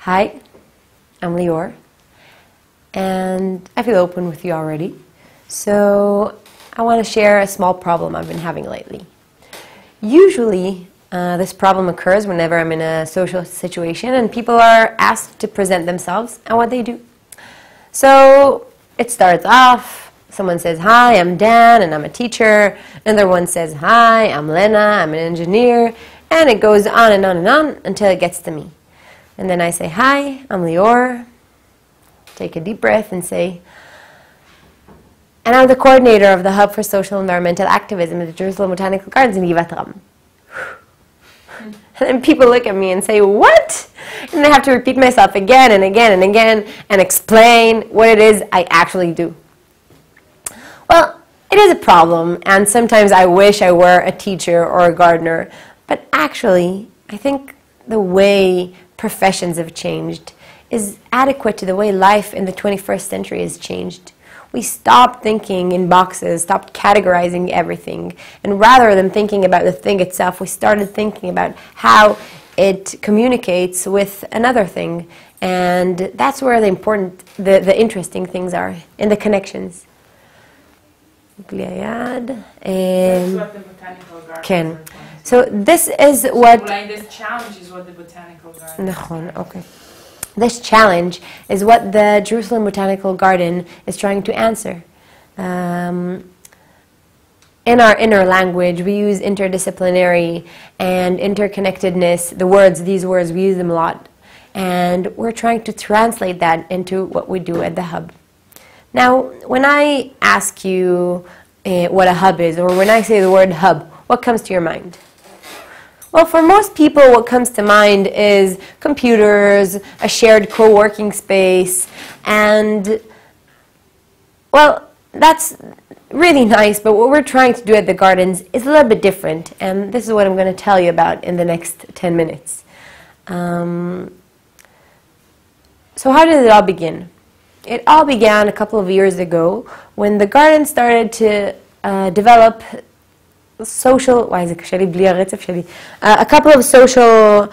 Hi, I'm Lior, and I feel open with you already. So I want to share a small problem I've been having lately. Usually, this problem occurs whenever I'm in a social situation and people are asked to present themselves and what they do. So it starts off, someone says, "Hi, I'm Dan and I'm a teacher." Another one says, "Hi, I'm Lena, I'm an engineer." And it goes on and on and on until it gets to me. And then I say, "Hi, I'm Lior." Take a deep breath and say, "And I'm the coordinator of the Hub for Social Environmental Activism at the Jerusalem Botanical Gardens in Givat Ram." And then people look at me and say, "What?" And I have to repeat myself again and again and again and explain what it is I actually do. Well, it is a problem, and sometimes I wish I were a teacher or a gardener, but actually, I think the way professions have changed is adequate to the way life in the 21st century has changed. We stopped thinking in boxes, stopped categorizing everything, and rather than thinking about the thing itself, we started thinking about how it communicates with another thing. And that's where the interesting things are, in the connections. That's what the botanical gardens are. So this is what... This challenge is what the botanical gardens okay. This challenge is what the Jerusalem Botanical Garden is trying to answer. In our inner language, we use interdisciplinary and interconnectedness. These words, we use them a lot. And we're trying to translate that into what we do at the Hub. Now, when I ask you what a hub is, or when I say the word hub, what comes to your mind? Well, for most people, what comes to mind is computers, a shared co-working space, and, well, that's really nice, but what we're trying to do at the gardens is a little bit different, and this is what I'm going to tell you about in the next 10 minutes. So how did it all begin? It all began a couple of years ago when the garden started to develop a couple of social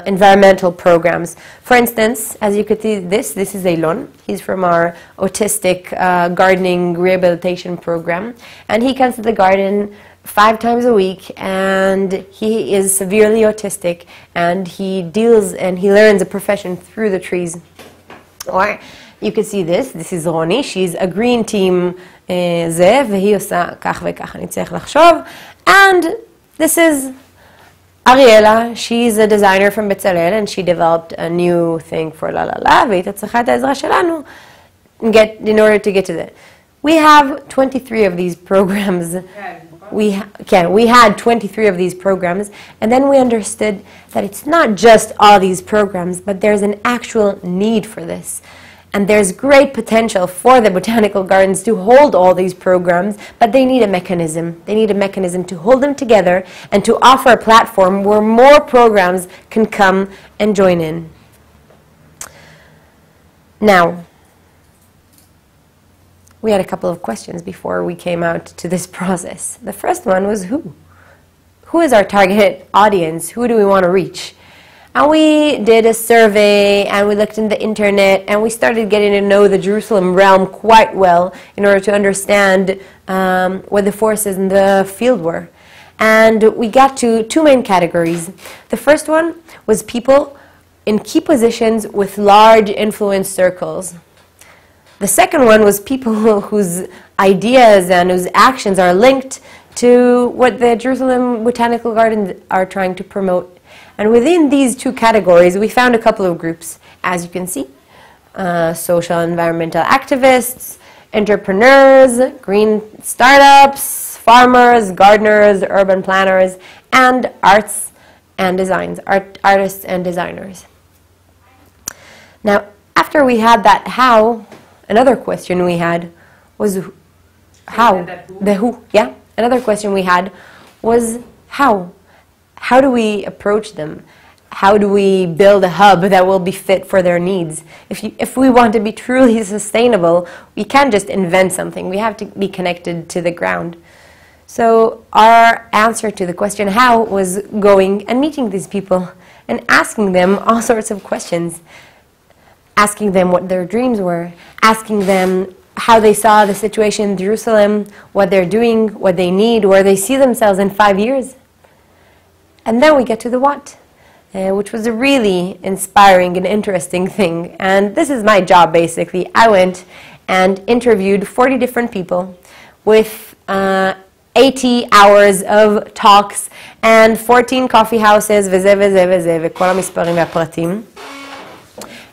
environmental programs. For instance, as you could see, this is Eilon. He's from our autistic gardening rehabilitation program, and he comes to the garden 5 times a week, and he is severely autistic, and he learns a profession through the trees. Or you can see this is Roni, she's a green team זה, והיא עושה כך וכך, אני צריך לחשוב. And this is Ariela, she's a designer from Betzalel, and she developed a new thing for La La La, והיא צריכה את העזרה שלנו in order to get to that. We have 23 of these programs. We had 23 of these programs, and then we understood that it's not just all these programs, but there's an actual need for this. And there's great potential for the botanical gardens to hold all these programs, but they need a mechanism. They need a mechanism to hold them together and to offer a platform where more programs can come and join in. Now, we had a couple of questions before we came out to this process. The first one was who? Who is our target audience? Who do we want to reach? And we did a survey, and we looked in the internet, and we started getting to know the Jerusalem realm quite well in order to understand what the forces in the field were. And we got to 2 main categories. The first one was people in key positions with large influence circles. The second one was people whose ideas and whose actions are linked to what the Jerusalem Botanical Gardens are trying to promote. And within these 2 categories, we found a couple of groups, as you can see. Social environmental activists, entrepreneurs, green startups, farmers, gardeners, urban planners, and artists and designers. Now, after we had that how, another question we had was how. The who, yeah. Another question we had was how. How do we approach them? How do we build a hub that will be fit for their needs? If we want to be truly sustainable, we can't just invent something. We have to be connected to the ground. So our answer to the question how was going and meeting these people and asking them all sorts of questions. Asking them what their dreams were, asking them how they saw the situation in Jerusalem, what they're doing, what they need, where they see themselves in 5 years. And then we get to the what, which was a really inspiring and interesting thing. And this is my job, basically. I went and interviewed 40 different people with 80 hours of talks and 14 coffee houses, וזה וזה וזה, וכל המספרים והפרטים.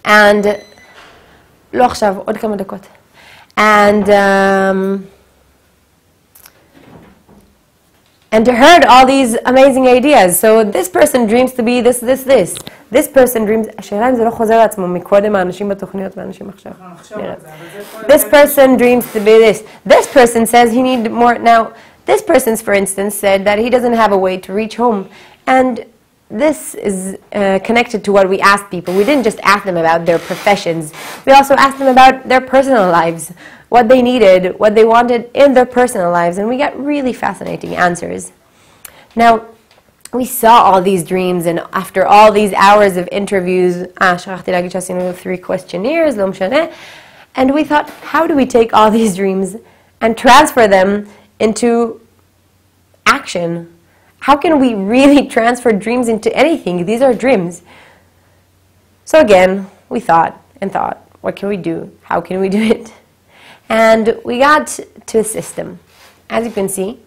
And לא עכשיו, עוד כמה דקות. And heard all these amazing ideas. So this person dreams to be this, this, this. This person dreams... השאלה אם זה לא חוזר לעצמו מקודם האנשים בתוכניות ואנשים עכשיו. This person dreams to be this. This person says he needs more... Now, this person, for instance, said that he doesn't have a way to reach home. And this is connected to what we asked people. We didn't just ask them about their professions. We also asked them about their personal lives, what they needed, what they wanted in their personal lives, and we got really fascinating answers. Now, we saw all these dreams, and after all these hours of interviews, 3 questionnaires, and we thought, how do we take all these dreams and transfer them into action? How can we really transfer dreams into anything? These are dreams. So again, we thought and thought, what can we do? How can we do it? And we got to a system. As you can see,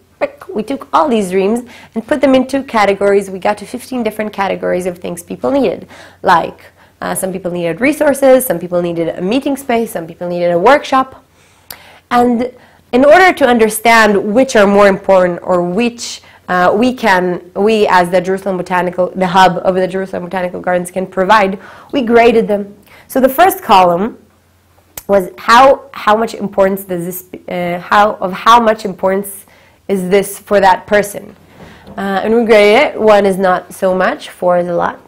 we took all these dreams and put them into categories. We got to 15 different categories of things people needed. Like, some people needed resources, some people needed a meeting space, some people needed a workshop. And in order to understand which are more important or which we as the hub of the Jerusalem Botanical Gardens can provide, we graded them. So the first column was how much importance does this how much importance is this for that person, and we graded it. 1 is not so much, 4 is a lot.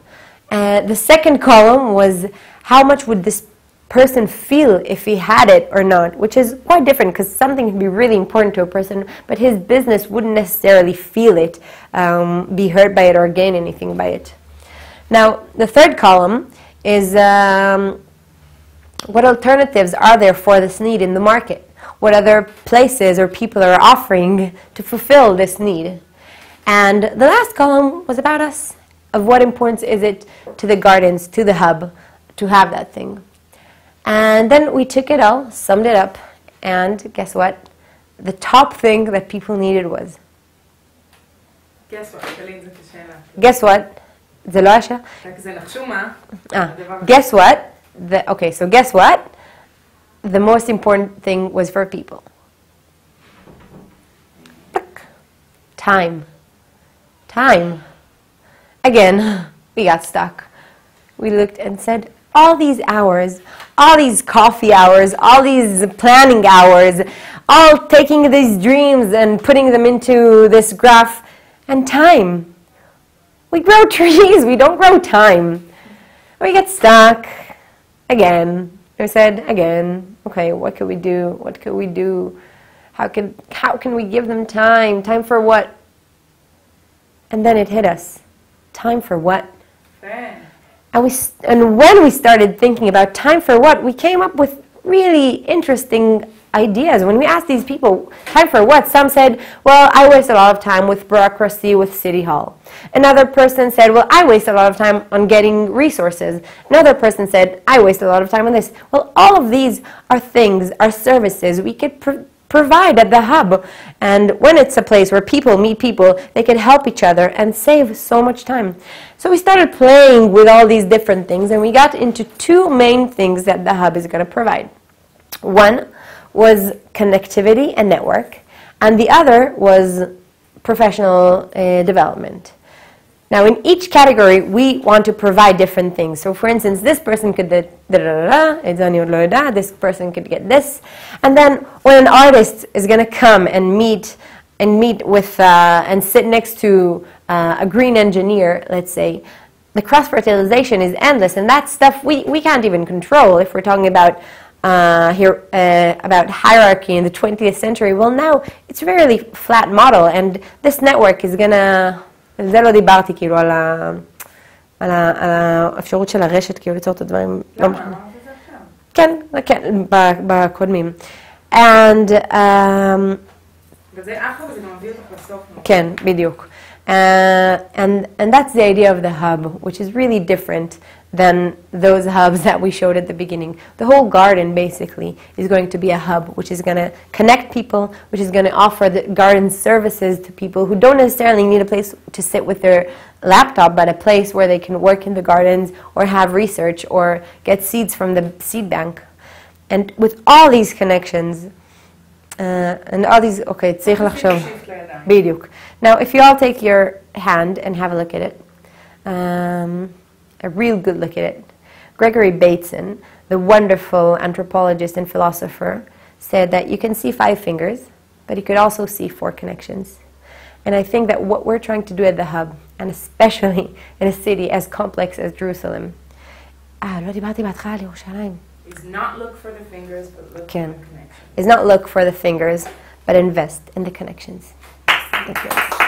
The second column was how much would this person feel if he had it or not, which is quite different because something can be really important to a person, but his business wouldn't necessarily feel it, be hurt by it, or gain anything by it. Now, the third column is what alternatives are there for this need in the market? What other places or people are offering to fulfill this need? And the last column was about us, of what importance is it to the gardens, to the hub, to have that thing. And then we took it all, summed it up, and guess what? The top thing that people needed was... Guess what? Guess what? זה לא השאלה? זה נחשו מה? Guess what? Okay, so guess what? The most important thing was for people. Time. Time. Again, we got stuck. We looked and said, all these hours, all these coffee hours, all these planning hours, all taking these dreams and putting them into this graph, and time. We grow trees, we don't grow time. We get stuck. Again. We said, again, okay, what could we do? What could we do? How can we give them time? Time for what? And then it hit us. Time for what? And when we started thinking about time for what, we came up with really interesting ideas. When we asked these people, time for what? Some said, well, I waste a lot of time with bureaucracy with City Hall. Another person said, well, I waste a lot of time on getting resources. Another person said, I waste a lot of time on this. Well, all of these are things, are services we could provide at the hub. And when it's a place where people meet people, they can help each other and save so much time. So we started playing with all these different things, and we got into 2 main things that the hub is going to provide. One was connectivity and network, and the other was professional development. Now, in each category, we want to provide different things. So, for instance, this person could do this person could get this, and then when an artist is going to come and meet with and sit next to a green engineer, let's say, the cross-fertilization is endless, and that stuff we can't even control if we're talking about about hierarchy in the 20th century. Well, now it's a really flat model, and this network is gonna... זה לא דיברתי כאילו על על האפשרות של הרשת כאילו ליצור את הדברים. למה? אמרת את זה עכשיו. כן, בקודמים. And, וזה אחלה וזה גם מביא אותך לסוף. כן, בדיוק. And that's the idea of the hub, which is really different than those hubs that we showed at the beginning. The whole garden, basically, is going to be a hub, which is going to connect people, which is going to offer the garden services to people who don't necessarily need a place to sit with their laptop, but a place where they can work in the gardens or have research or get seeds from the seed bank. And with all these connections, and all these, okay, צריך לחשוב. בדיוק. Now, if you all take your hand and have a look at it, a real good look at it. Gregory Bateson, the wonderful anthropologist and philosopher, said that you can see 5 fingers, but you could also see 4 connections. And I think that what we're trying to do at the hub, and especially in a city as complex as Jerusalem, לא דיברתי בהתחלה על ירושלים. Is not look for the fingers, but look for the connections. Is not look for the fingers, but invest in the connections. Thank you.